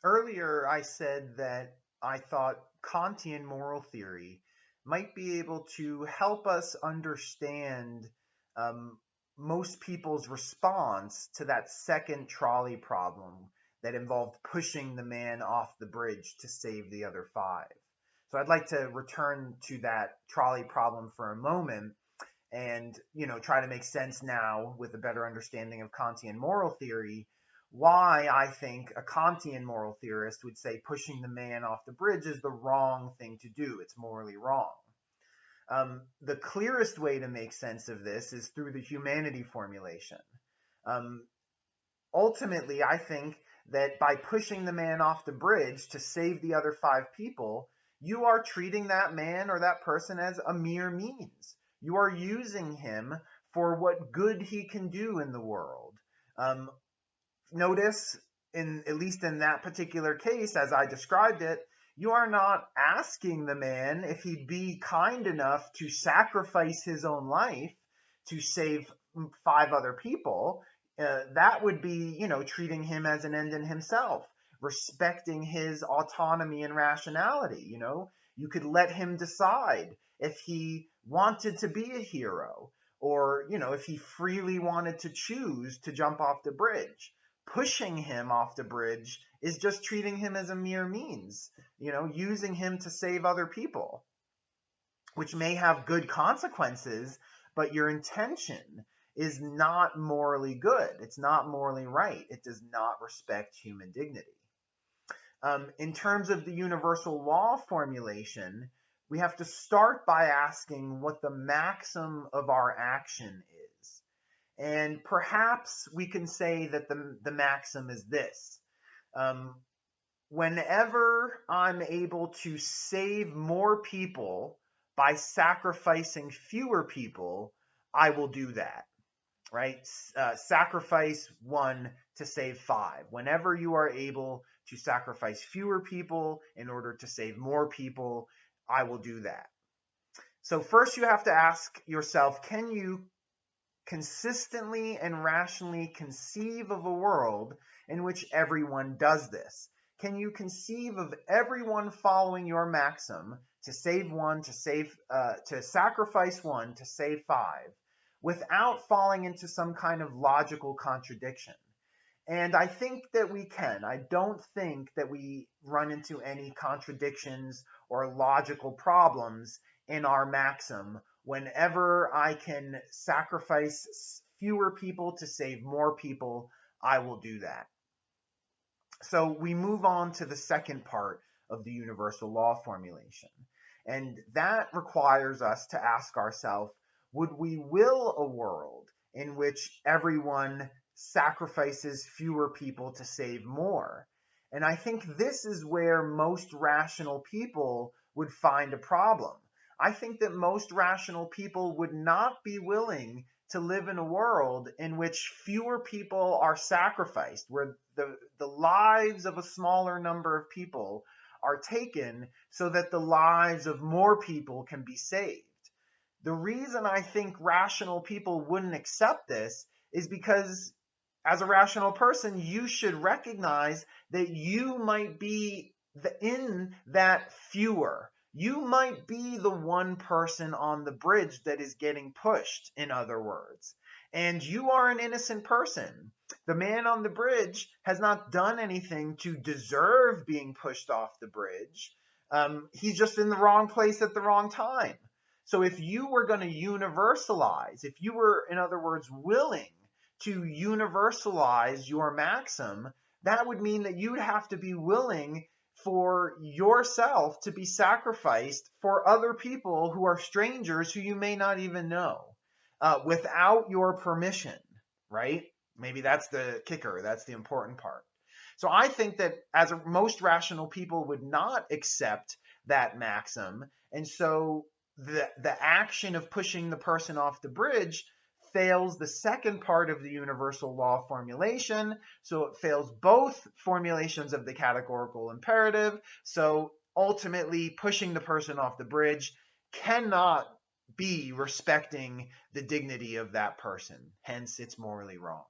Earlier, I said that I thought Kantian moral theory might be able to help us understand um, most people's response to that second trolley problem that involved pushing the man off the bridge to save the other five. So I'd like to return to that trolley problem for a moment and try to make sense now with a better understanding of Kantian moral theory why I think a Kantian moral theorist would say pushing the man off the bridge is the wrong thing to do. It's morally wrong. The clearest way to make sense of this is through the humanity formulation. Um, Ultimately, I think that by pushing the man off the bridge to save the other five people, you are treating that man or that person as a mere means. You are using him for what good he can do in the world. Um, Notice, in at least in that particular case, as I described it, you are not asking the man if he'd be kind enough to sacrifice his own life to save five other people. That would be, treating him as an end in himself, respecting his autonomy and rationality. You could let him decide if he wanted to be a hero or, if he freely wanted to choose to jump off the bridge. Pushing him off the bridge is just treating him as a mere means, using him to save other people, which may have good consequences, but your intention is not morally good. It's not morally right. It does not respect human dignity. In terms of the universal law formulation, we have to start by asking what the maxim of our action is. And perhaps we can say that the maxim is this. Um, Whenever I'm able to save more people by sacrificing fewer people, I will do that, right? Sacrifice one to save five. Whenever you are able to sacrifice fewer people in order to save more people, I will do that. So, first, you have to ask yourself, can you consistently and rationally conceive of a world in which everyone does this? Can you conceive of everyone following your maxim to save one, to sacrifice one, to save five, without falling into some kind of logical contradiction? And I think that we can. I don't think that we run into any contradictions or logical problems in our maxim. Whenever I can sacrifice fewer people to save more people, I will do that. So we move on to the second part of the universal law formulation. And that requires us to ask ourselves, would we will a world in which everyone sacrifices fewer people to save more? And I think this is where most rational people would find a problem. I think that most rational people would not be willing to live in a world in which fewer people are sacrificed, where the lives of a smaller number of people are taken so that the lives of more people can be saved. The reason I think rational people wouldn't accept this is because, as a rational person, you should recognize that you might be in that fewer. You might be the one person on the bridge that is getting pushed, in other words. And you are an innocent person. The man on the bridge has not done anything to deserve being pushed off the bridge. He's just in the wrong place at the wrong time. So if you were going to universalize, if you were, in other words, willing to universalize your maxim, that would mean that you'd have to be willing for yourself to be sacrificed for other people who are strangers who you may not even know, without your permission, right? Maybe that's the kicker. That's the important part. So I think that most rational people would not accept that maxim. And so the action of pushing the person off the bridge fails the second part of the universal law formulation. So it fails both formulations of the categorical imperative. So ultimately, pushing the person off the bridge cannot be respecting the dignity of that person. Hence, it's morally wrong.